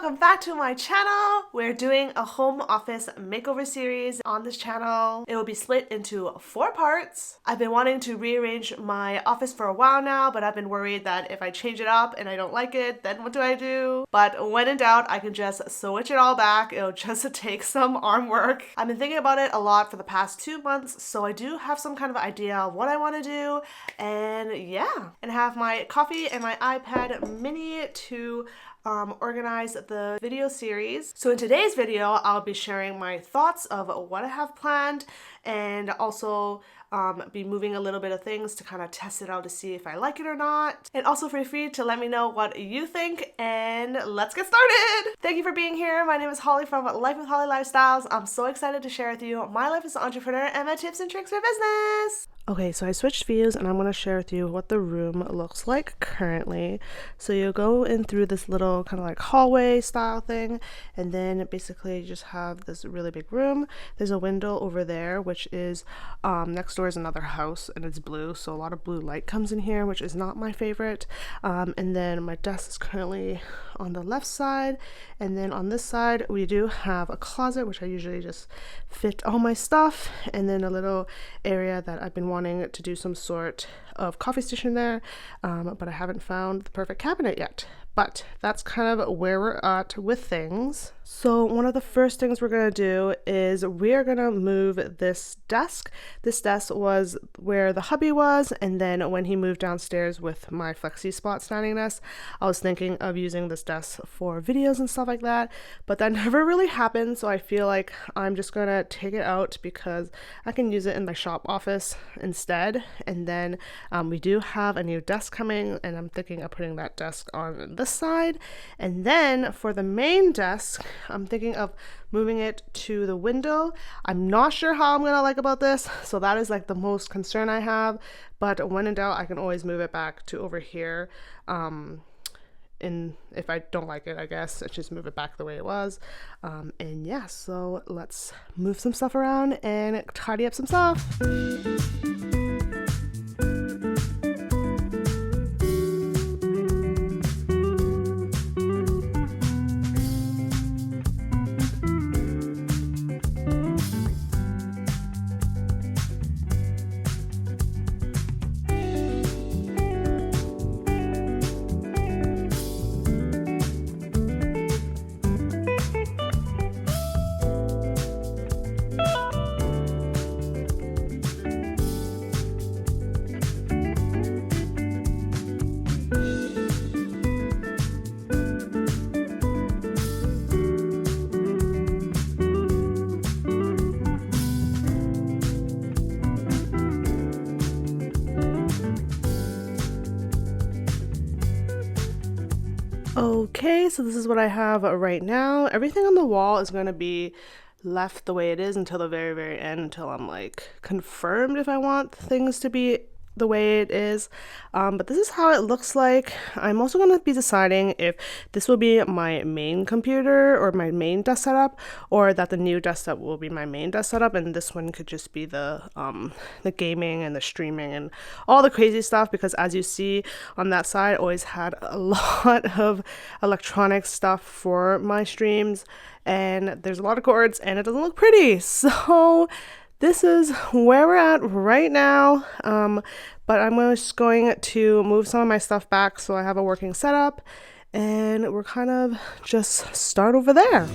welcome back to my channel. We're doing a home office makeover series on this channel. It will be split into 4 parts. I've been wanting to rearrange my office for a while now, but I've been worried that if I change it up and I don't like it, then what do I do? But when in doubt, I can just switch it all back. It'll just take some arm work. I've been thinking about it a lot for the past 2 months, so I do have some kind of idea of what I want to do, and yeah. And I have my coffee and my iPad mini to organize the video series. So in today's video, I'll be sharing my thoughts of what I have planned and also be moving a little bit of things to kind of test it out to see if I like it or not. And also feel free to let me know what you think, and let's get started! Thank you for being here. My name is Holly from Life with Holly Lifestyles. I'm so excited to share with you my life as an entrepreneur and my tips and tricks for business. Okay, so I switched views and I'm going to share with you what the room looks like currently. So you go in through this little kind of like hallway style thing, and then basically you just have this really big room. There's a window over there, which is next door is another house and it's blue, so a lot of blue light comes in here, which is not my favorite. And then my desk is currently on the left side, and then on this side we do have a closet, which I usually just fit all my stuff, and then a little area that I've been wanting to do some sort of coffee station there, but I haven't found the perfect cabinet yet. But that's kind of where we're at with things. So one of the first things we're going to do is we're going to move this desk. This desk was where the hubby was, and then when he moved downstairs with my flexi spot standing desk, I was thinking of using this desk for videos and stuff like that, but that never really happened, so I feel like I'm just going to take it out because I can use it in my shop office instead. And then we do have a new desk coming, and I'm thinking of putting that desk on this side. And then for the main desk, I'm thinking of moving it to the window. I'm not sure how I'm gonna like about this, so that is like the most concern I have, but when in doubt I can always move it back to over here. And if I don't like it, I guess I just move it back the way it was. And yeah, so let's move some stuff around and tidy up some stuff. Okay, so this is what I have right now. Everything on the wall is going to be left the way it is until the very, very end, until I'm like confirmed if I want things to be the way it is. But this is how it looks like. I'm also going to be deciding if this will be my main computer or my main desk setup, or that the new desktop will be my main desk setup and this one could just be the gaming and the streaming and all the crazy stuff, because as you see on that side, I always had a lot of electronic stuff for my streams, and there's a lot of cords and it doesn't look pretty. So this is where we're at right now, but I'm just going to move some of my stuff back so I have a working setup, and we're kind of just start over there.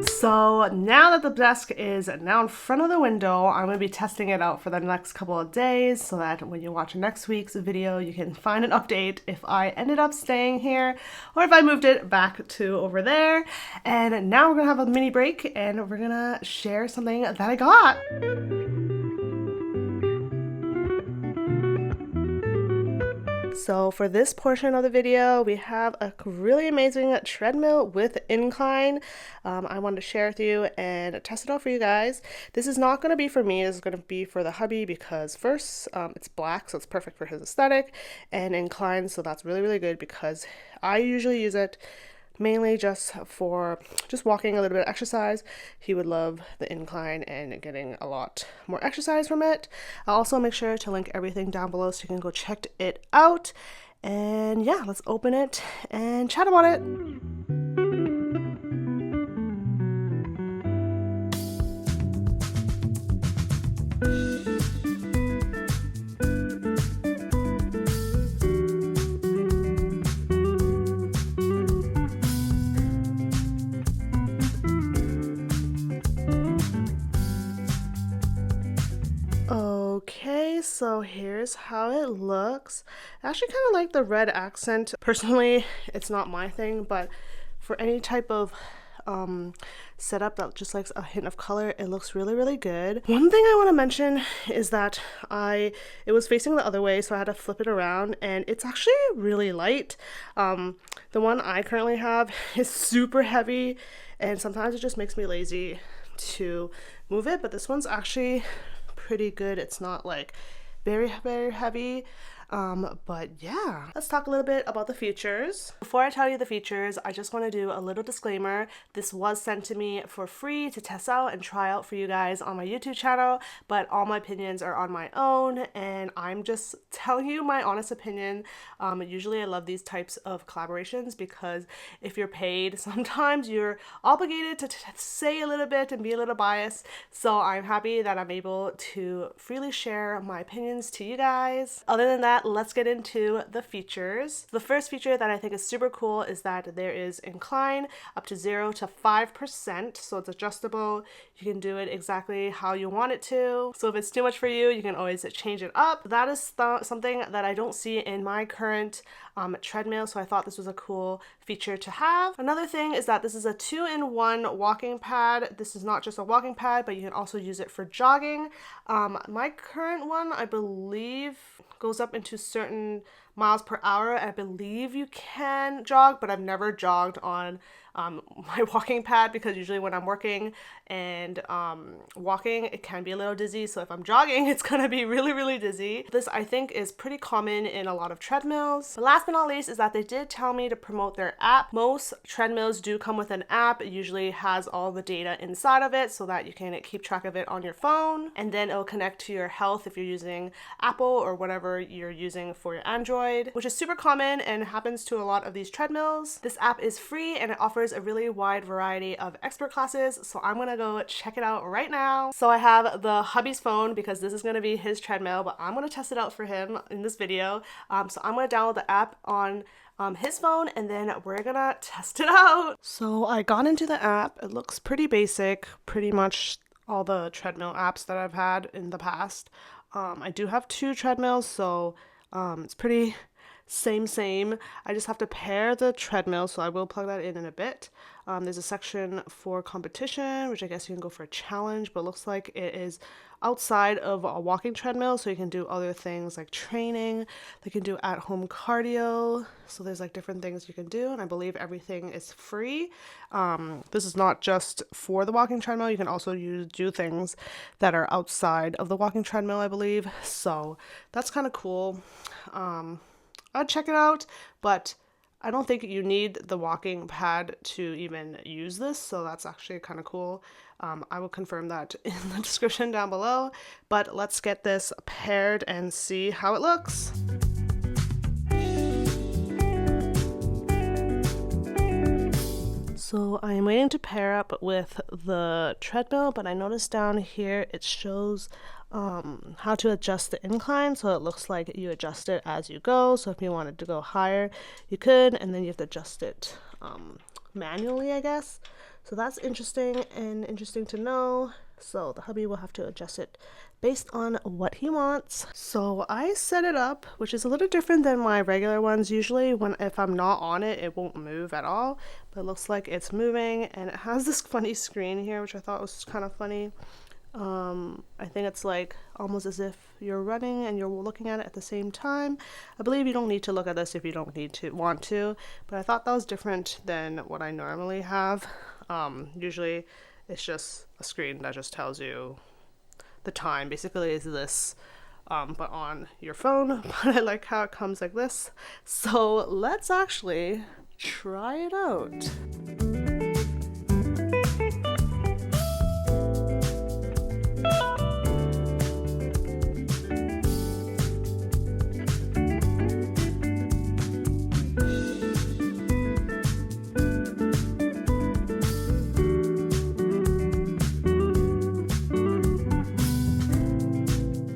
So now that the desk is now in front of the window, I'm going to be testing it out for the next couple of days so that when you watch next week's video, you can find an update if I ended up staying here or if I moved it back to over there. And now we're going to have a mini break and we're going to share something that I got. So for this portion of the video, we have a really amazing treadmill with incline. I wanted to share with you and test it out for you guys. This is not going to be for me, this is going to be for the hubby because first, it's black, so it's perfect for his aesthetic, and incline, so that's really good because I usually use it mainly just for walking, a little bit of exercise. He would love the incline and getting a lot more exercise from it. I'll also make sure to link everything down below so you can go check it out. And yeah, let's open it and chat about it. Okay, so here's how it looks. I actually kind of like the red accent. Personally, it's not my thing, but for any type of setup that just likes a hint of color, it looks really good. One thing I want to mention is that it was facing the other way, so I had to flip it around, and it's actually really light. The one I currently have is super heavy, and sometimes it just makes me lazy to move it, but this one's actually pretty good. It's not like very heavy, but yeah, let's talk a little bit about the features. Before I tell you the features, I just want to do a little disclaimer. This was sent to me for free to test out and try out for you guys on my YouTube channel, but all my opinions are on my own, and I'm just telling you my honest opinion. Usually I love these types of collaborations because if you're paid, sometimes you're obligated to say a little bit and be a little biased, so I'm happy that I'm able to freely share my opinions to you guys. Other than that, let's get into the features. The first feature that I think is super cool is that there is incline up to 0 to 5%, so it's adjustable. You can do it exactly how you want it to. So if it's too much for you, you can always change it up. That is something that I don't see in my current treadmill, so I thought this was a cool feature to have. Another thing is that this is a 2-in-1 walking pad. This is not just a walking pad, but you can also use it for jogging. My current one, I believe, goes up into certain miles per hour, and I believe you can jog, but I've never jogged on my walking pad because usually when I'm working and walking, it can be a little dizzy. So if I'm jogging, it's gonna be really dizzy. This I think is pretty common in a lot of treadmills. But last but not least is that they did tell me to promote their app. Most treadmills do come with an app. It usually has all the data inside of it so that you can keep track of it on your phone, and then it'll connect to your health if you're using Apple or whatever you're using for your Android, which is super common and happens to a lot of these treadmills. This app is free and it offers a really wide variety of expert classes, so I'm gonna go check it out right now. So I have the hubby's phone because this is gonna be his treadmill, but I'm gonna test it out for him in this video. So I'm gonna download the app on his phone, and then we're gonna test it out. So I got into the app. It looks pretty basic, pretty much all the treadmill apps that I've had in the past. I do have 2 treadmills, so it's pretty same. I just have to pair the treadmill, so I will plug that in a bit. There's a section for competition, which I guess you can go for a challenge, but it looks like it is outside of a walking treadmill, so you can do other things like training. They can do at-home cardio, so there's like different things you can do, and I believe everything is free. This is not just for the walking treadmill. You can also do things that are outside of the walking treadmill, I believe, so that's kind of cool. I'd check it out, but I don't think you need the walking pad to even use this, so that's actually kind of cool. I will confirm that in the description down below, but let's get this paired and see how it looks. So I am waiting to pair up with the treadmill, but I noticed down here it shows how to adjust the incline, so it looks like you adjust it as you go. So if you wanted to go higher, you could, and then you have to adjust it manually, I guess. So that's interesting to know. So the hubby will have to adjust it based on what he wants. So I set it up, which is a little different than my regular ones. Usually if I'm not on it, it won't move at all, but it looks like it's moving, and it has this funny screen here, which I thought was kind of funny. I think it's like almost as if you're running and you're looking at it at the same time. I believe you don't need to look at this if you don't want to, but I thought that was different than what I normally have. Usually it's just a screen that just tells you the time. Basically is this, but on your phone. But I like how it comes like this. So let's actually try it out.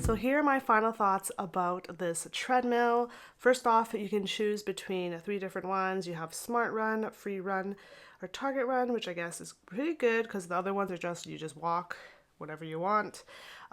So here are my final thoughts about this treadmill. First off, you can choose between 3 different ones. You have Smart Run, Free Run, or Target Run, which I guess is pretty good because the other ones are just, you just walk whatever you want.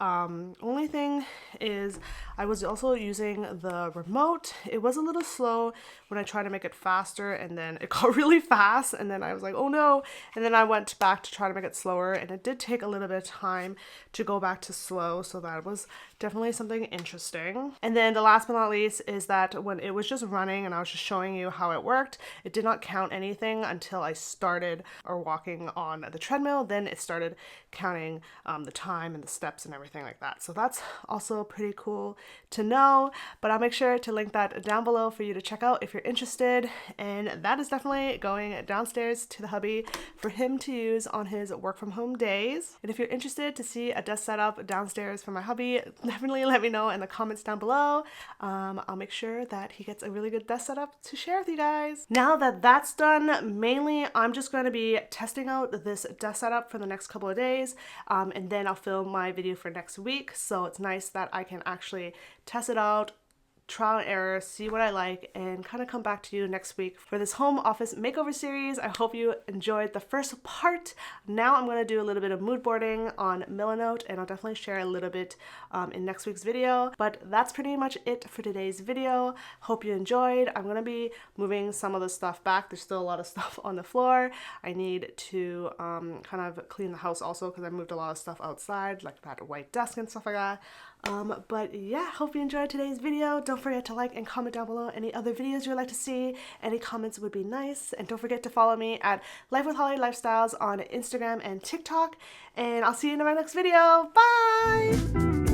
Only thing is I was also using the remote. It was a little slow when I tried to make it faster, and then it got really fast, and then I was like, oh no, and then I went back to try to make it slower, and it did take a little bit of time to go back to slow, so that was definitely something interesting. And then the last but not least is that when it was just running and I was just showing you how it worked, it did not count anything until I started or walking on the treadmill. Then it started counting the time and the steps and everything like that. So that's also pretty cool to know, but I'll make sure to link that down below for you to check out if you're interested. And that is definitely going downstairs to the hubby for him to use on his work from home days. And if you're interested to see a desk setup downstairs for my hubby, definitely let me know in the comments down below. I'll make sure that he gets a really good desk setup to share with you guys. Now that that's done, mainly I'm just going to be testing out this desk setup for the next couple of days, and then I'll film my video for next week. So it's nice that I can actually test it out, trial and error, see what I like, and kind of come back to you next week for this home office makeover series. I hope you enjoyed the first part. Now I'm going to do a little bit of mood boarding on Milanote, and I'll definitely share a little bit in next week's video. But that's pretty much it for today's video. Hope you enjoyed. I'm going to be moving some of the stuff back. There's still a lot of stuff on the floor. I need to kind of clean the house also because I moved a lot of stuff outside, like that white desk and stuff like that. But yeah, hope you enjoyed today's video. Don't forget to like and comment down below any other videos you'd like to see. Any comments would be nice. And don't forget to follow me at Life with Holly Lifestyles on Instagram and TikTok. And I'll see you in my next video. Bye!